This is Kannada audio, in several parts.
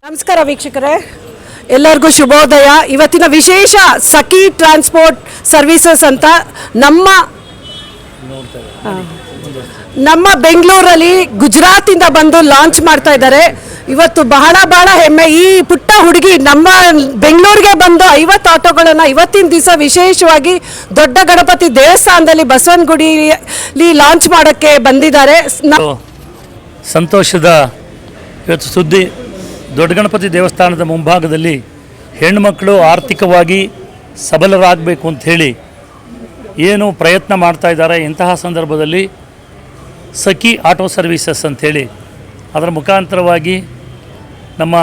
ನಮಸ್ಕಾರ ವೀಕ್ಷಕರೇ, ಎಲ್ಲರಿಗೂ ಶುಭೋದಯ. ಇವತ್ತಿನ ವಿಶೇಷ ಸಖಿ ಟ್ರಾನ್ಸ್ಪೋರ್ಟ್ ಸರ್ವಿಸಸ್ ಅಂತ ನಮ್ಮ ಬೆಂಗಳೂರಲ್ಲಿ ಗುಜರಾತಿಂದ ಬಂದು ಲಾಂಚ್ ಮಾಡ್ತಾ ಇದ್ದಾರೆ. ಇವತ್ತು ಬಹಳ ಹೆಮ್ಮೆ. ಈ ಪುಟ್ಟ ಹುಡುಗಿ ನಮ್ಮ ಬೆಂಗಳೂರಿಗೆ ಬಂದು 50 ಆಟೋಗಳನ್ನು ಇವತ್ತಿನ ದಿವಸ ವಿಶೇಷವಾಗಿ ದೊಡ್ಡ ಗಣಪತಿ ದೇವಸ್ಥಾನದಲ್ಲಿ ಬಸವನಗುಡಿಯಲ್ಲಿ ಲಾಂಚ್ ಮಾಡೋಕ್ಕೆ ಬಂದಿದ್ದಾರೆ. ಸಂತೋಷದ ಇವತ್ತು ಸುದ್ದಿ. ದೊಡ್ಡ ಗಣಪತಿ ದೇವಸ್ಥಾನದ ಮುಂಭಾಗದಲ್ಲಿ ಹೆಣ್ಣುಮಕ್ಕಳು ಆರ್ಥಿಕವಾಗಿ ಸಬಲರಾಗಬೇಕು ಅಂಥೇಳಿ ಏನು ಪ್ರಯತ್ನ ಮಾಡ್ತಾ ಇದ್ದಾರೆ. ಇಂತಹ ಸಂದರ್ಭದಲ್ಲಿ ಸಖಿ ಆಟೋ ಸರ್ವೀಸಸ್ ಅಂಥೇಳಿ ಅದರ ಮುಖಾಂತರವಾಗಿ ನಮ್ಮ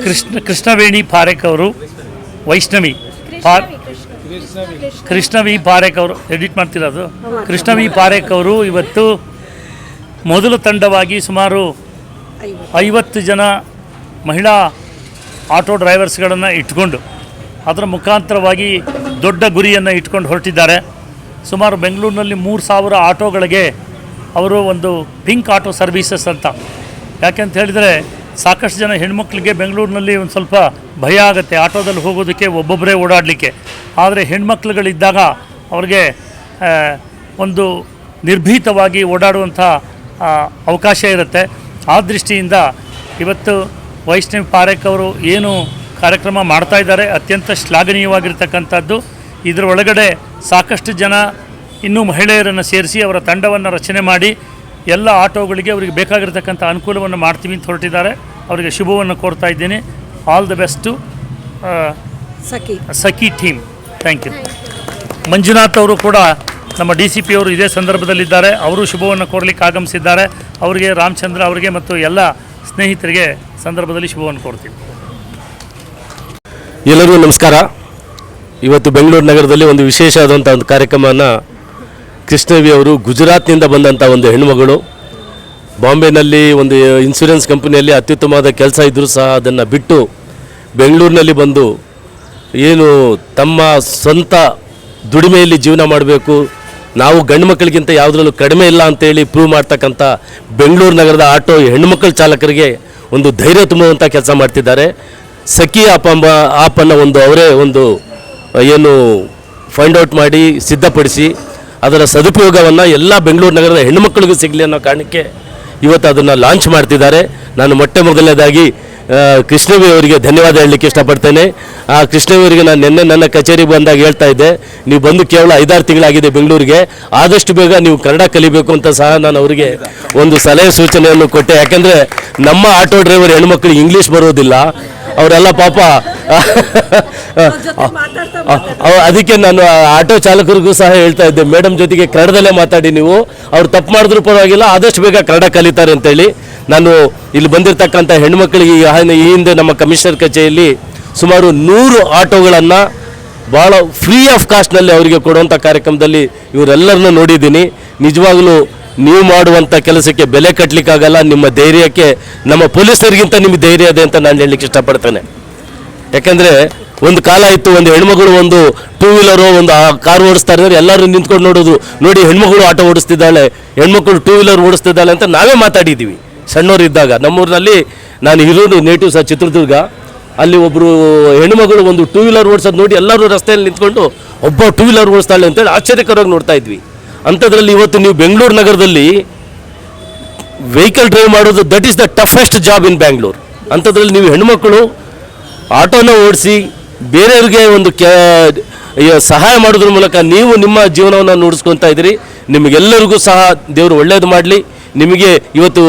ಕೃಷ್ಣವೇಣಿ ಪಾರೇಖ್ ಅವರು, ವೈಷ್ಣವಿ ಕೃಷ್ಣವಿ ಪಾರೇಖ್ ಅವರು ಎಡಿಟ್ ಮಾಡ್ತಿರೋದು, ಕೃಷ್ಣವಿ ಪಾರೇಖ್ ಅವರು ಇವತ್ತು ಮೊದಲ ತಂಡವಾಗಿ ಸುಮಾರು 50 ಜನ ಮಹಿಳಾ ಆಟೋ ಡ್ರೈವರ್ಸ್ಗಳನ್ನು ಇಟ್ಕೊಂಡು ಅದರ ಮುಖಾಂತರವಾಗಿ ದೊಡ್ಡ ಗುರಿಯನ್ನು ಇಟ್ಕೊಂಡು ಹೊರಟಿದ್ದಾರೆ. ಸುಮಾರು ಬೆಂಗಳೂರಿನಲ್ಲಿ 3000 ಆಟೋಗಳಿಗೆ ಅವರು ಒಂದು ಪಿಂಕ್ ಆಟೋ ಸರ್ವೀಸಸ್ ಅಂತ. ಯಾಕೆಂತ ಹೇಳಿದರೆ ಸಾಕಷ್ಟು ಜನ ಹೆಣ್ಮಕ್ಳಿಗೆ ಬೆಂಗಳೂರಿನಲ್ಲಿ ಒಂದು ಸ್ವಲ್ಪ ಭಯ ಆಗುತ್ತೆ ಆಟೋದಲ್ಲಿ ಹೋಗೋದಕ್ಕೆ, ಒಬ್ಬೊಬ್ಬರೇ ಓಡಾಡಲಿಕ್ಕೆ. ಆದರೆ ಹೆಣ್ಮಕ್ಳುಗಳಿದ್ದಾಗ ಅವ್ರಿಗೆ ಒಂದು ನಿರ್ಭೀತವಾಗಿ ಓಡಾಡುವಂಥ ಅವಕಾಶ ಇರುತ್ತೆ. ಆ ದೃಷ್ಟಿಯಿಂದ ಇವತ್ತು ವೈಷ್ಣವಿ ಪಾರೇಖ್ ಅವರು ಏನು ಕಾರ್ಯಕ್ರಮ ಮಾಡ್ತಾ ಇದ್ದಾರೆ ಅತ್ಯಂತ ಶ್ಲಾಘನೀಯವಾಗಿರ್ತಕ್ಕಂಥದ್ದು. ಇದರ ಒಳಗಡೆ ಸಾಕಷ್ಟು ಜನ ಇನ್ನೂ ಮಹಿಳೆಯರನ್ನು ಸೇರಿಸಿ ಅವರ ತಂಡವನ್ನು ರಚನೆ ಮಾಡಿ ಎಲ್ಲ ಆಟೋಗಳಿಗೆ ಅವರಿಗೆ ಬೇಕಾಗಿರ್ತಕ್ಕಂಥ ಅನುಕೂಲವನ್ನು ಮಾಡ್ತೀವಿ ಅಂತ ಹೊರಟಿದ್ದಾರೆ. ಅವರಿಗೆ ಶುಭವನ್ನು ಕೋರ್ತಾ ಇದ್ದೀನಿ. All the best to Sakhi team. Thank you. Manjunath ಅವರು ಕೂಡ ನಮ್ಮ DCP ಅವರು ಇದೇ ಸಂದರ್ಭದಲ್ಲಿದ್ದಾರೆ. ಅವರು ಶುಭವನ್ನು ಕೋರಲಿಕ್ಕೆ ಆಗಮಿಸಿದ್ದಾರೆ. ಅವರಿಗೆ, ರಾಮಚಂದ್ರ ಅವರಿಗೆ ಮತ್ತು ಎಲ್ಲ ಸ್ನೇಹಿತರಿಗೆ ಸಂದರ್ಭದಲ್ಲಿ ಶುಭವನ್ನು ಕೋರ್ತೀವಿ. ಎಲ್ಲರಿಗೂ ನಮಸ್ಕಾರ. ಇವತ್ತು ಬೆಂಗಳೂರು ನಗರದಲ್ಲಿ ಒಂದು ವಿಶೇಷವಾದಂಥ ಒಂದು ಕಾರ್ಯಕ್ರಮವನ್ನು ಕೃಷ್ಣವಿ ಅವರು ಗುಜರಾತ್ನಿಂದ ಬಂದಂಥ ಒಂದು ಹೆಣ್ಣುಮಗಳು, ಬಾಂಬೆನಲ್ಲಿ ಒಂದು ಇನ್ಶೂರೆನ್ಸ್ ಕಂಪನಿಯಲ್ಲಿ ಅತ್ಯುತ್ತಮವಾದ ಕೆಲಸ ಇದ್ದರೂ ಸಹ ಅದನ್ನು ಬಿಟ್ಟು ಬೆಂಗಳೂರಿನಲ್ಲಿ ಬಂದು ಏನು ತಮ್ಮ ಸ್ವಂತ ದುಡಿಮೆಯಲ್ಲಿ ಜೀವನ ಮಾಡಬೇಕು, ನಾವು ಗಂಡು ಮಕ್ಕಳಿಗಿಂತ ಯಾವುದರಲ್ಲೂ ಕಡಿಮೆ ಇಲ್ಲ ಅಂತೇಳಿ ಪ್ರೂವ್ ಮಾಡ್ತಕ್ಕಂಥ ಬೆಂಗಳೂರು ನಗರದ ಆಟೋ ಹೆಣ್ಣುಮಕ್ಕಳ ಚಾಲಕರಿಗೆ ಒಂದು ಧೈರ್ಯ ತುಂಬುವಂಥ ಕೆಲಸ ಮಾಡ್ತಿದ್ದಾರೆ. ಸಖಿ ಆಪನ್ನು ಅವರೇ ಒಂದು ಏನು ಫೈಂಡ್ ಔಟ್ ಮಾಡಿ ಸಿದ್ಧಪಡಿಸಿ ಅದರ ಸದುಪಯೋಗವನ್ನು ಎಲ್ಲ ಬೆಂಗಳೂರು ನಗರದ ಹೆಣ್ಣುಮಕ್ಕಳಿಗೂ ಸಿಗಲಿ ಅನ್ನೋ ಕಾರಣಕ್ಕೆ ಇವತ್ತು ಅದನ್ನು ಲಾಂಚ್ ಮಾಡ್ತಿದ್ದಾರೆ. ನಾನು ಮೊದಲನೇದಾಗಿ ಕೃಷ್ಣವಿ ಅವರಿಗೆ ಧನ್ಯವಾದ ಹೇಳಲಿಕ್ಕೆ ಇಷ್ಟಪಡ್ತೇನೆ. ಆ ಕೃಷ್ಣವಿ ಅವರಿಗೆ ನಾನು ನಿನ್ನೆ ನನ್ನ ಕಚೇರಿಗೆ ಬಂದಾಗ ಹೇಳ್ತಾ ಇದ್ದೆ, ನೀವು ಬಂದು ಕೇವಲ 5-6 ತಿಂಗಳಾಗಿದೆ ಬೆಂಗಳೂರಿಗೆ, ಆದಷ್ಟು ಬೇಗ ನೀವು ಕನ್ನಡ ಕಲಿಬೇಕು ಅಂತ ಸಹ ನಾನು ಅವರಿಗೆ ಒಂದು ಸಲಹೆ ಸೂಚನೆಯನ್ನು ಕೊಟ್ಟೆ. ಯಾಕೆಂದರೆ ನಮ್ಮ ಆಟೋ ಡ್ರೈವರ್ ಹೆಣ್ಮಕ್ಳಿಗೆ ಇಂಗ್ಲೀಷ್ ಬರೋದಿಲ್ಲ, ಅವರೆಲ್ಲ ಪಾಪ ಅದಕ್ಕೆ ನಾನು ಆಟೋ ಚಾಲಕರಿಗೂ ಸಹ ಹೇಳ್ತಾ ಇದ್ದೆ, ಮೇಡಮ್ ಜೊತೆಗೆ ಕನ್ನಡದಲ್ಲೇ ಮಾತಾಡಿ, ನೀವು ಅವ್ರು ತಪ್ಪು ಮಾಡಿದ್ರೂ ಪರವಾಗಿಲ್ಲ, ಆದಷ್ಟು ಬೇಗ ಕನ್ನಡ ಕಲಿತಾರೆ ಅಂತೇಳಿ ನಾನು ಇಲ್ಲಿ ಬಂದಿರತಕ್ಕಂಥ ಹೆಣ್ಮಕ್ಳಿಗೆ ಈ ಹಿಂದೆ ನಮ್ಮ ಕಮಿಷನರ್ ಕಚೇರಿಯಲ್ಲಿ ಸುಮಾರು 100 ಆಟೋಗಳನ್ನು ಭಾಳ ಫ್ರೀ ಆಫ್ ಕಾಸ್ಟ್ನಲ್ಲಿ ಅವರಿಗೆ ಕೊಡುವಂಥ ಕಾರ್ಯಕ್ರಮದಲ್ಲಿ ಇವರೆಲ್ಲರನ್ನೂ ನೋಡಿದ್ದೀನಿ. ನಿಜವಾಗಲೂ ನೀವು ಮಾಡುವಂಥ ಕೆಲಸಕ್ಕೆ ಬೆಲೆ ಕಟ್ಟಲಿಕ್ಕಾಗಲ್ಲ. ನಿಮ್ಮ ಧೈರ್ಯಕ್ಕೆ ನಮ್ಮ ಪೊಲೀಸರಿಗಿಂತ ನಿಮಗೆ ಧೈರ್ಯ ಇದೆ ಅಂತ ನಾನು ಹೇಳಲಿಕ್ಕೆ ಇಷ್ಟಪಡ್ತೇನೆ. ಯಾಕೆಂದರೆ ಒಂದು ಕಾಲ ಇತ್ತು, ಒಂದು ಹೆಣ್ಮಗಳು ಒಂದು 2 ವೀಲರು ಒಂದು ಕಾರ್ ಓಡಿಸ್ತಾ ಇದ್ದಾರೆ, ಎಲ್ಲರೂ ನಿಂತ್ಕೊಂಡು ನೋಡೋದು, ನೋಡಿ ಹೆಣ್ಮಗಳು ಆಟೋ ಓಡಿಸ್ತಿದ್ದಾಳೆ, ಹೆಣ್ಮಕ್ಳು 2 ವೀಲರ್ ಓಡಿಸ್ತಿದ್ದಾಳೆ ಅಂತ ನಾವೇ ಮಾತಾಡಿದ್ದೀವಿ ಸಣ್ಣವರಿದ್ದಾಗ. ನಮ್ಮೂರಿನಲ್ಲಿ ನಾನು ಇರೋದು ನೇಟಿವ್ ಸಹ ಚಿತ್ರದುರ್ಗ. ಅಲ್ಲಿ ಒಬ್ಬರು ಹೆಣ್ಮಗಳು ಒಂದು 2 ವೀಲರ್ ಓಡಿಸೋದು ನೋಡಿ ಎಲ್ಲರೂ ರಸ್ತೆಯಲ್ಲಿ ನಿಂತ್ಕೊಂಡು ಒಬ್ಬ 2 ವೀಲರ್ ಓಡಿಸ್ತಾಳೆ ಅಂತೇಳಿ ಆಶ್ಚರ್ಯಕರವಾಗಿ ನೋಡ್ತಾ ಇದ್ವಿ. ಅಂಥದ್ರಲ್ಲಿ ಇವತ್ತು ನೀವು ಬೆಂಗಳೂರು ನಗರದಲ್ಲಿ ವೆಹಿಕಲ್ ಡ್ರೈವ್ ಮಾಡೋದು, that is the toughest job in Bangalore. ಅಂಥದ್ರಲ್ಲಿ ನೀವು ಹೆಣ್ಮಕ್ಳು ಆಟೋನ ಓಡಿಸಿ ಬೇರೆಯವ್ರಿಗೆ ಒಂದು ಸಹಾಯ ಮಾಡೋದ್ರ ಮೂಲಕ ನೀವು ನಿಮ್ಮ ಜೀವನವನ್ನು ನುಡಿಸ್ಕೊತಾ ಇದ್ದೀರಿ. ನಿಮಗೆಲ್ಲರಿಗೂ ಸಹ ದೇವರು ಒಳ್ಳೆಯದು ಮಾಡಲಿ. ನಿಮಗೆ ಇವತ್ತು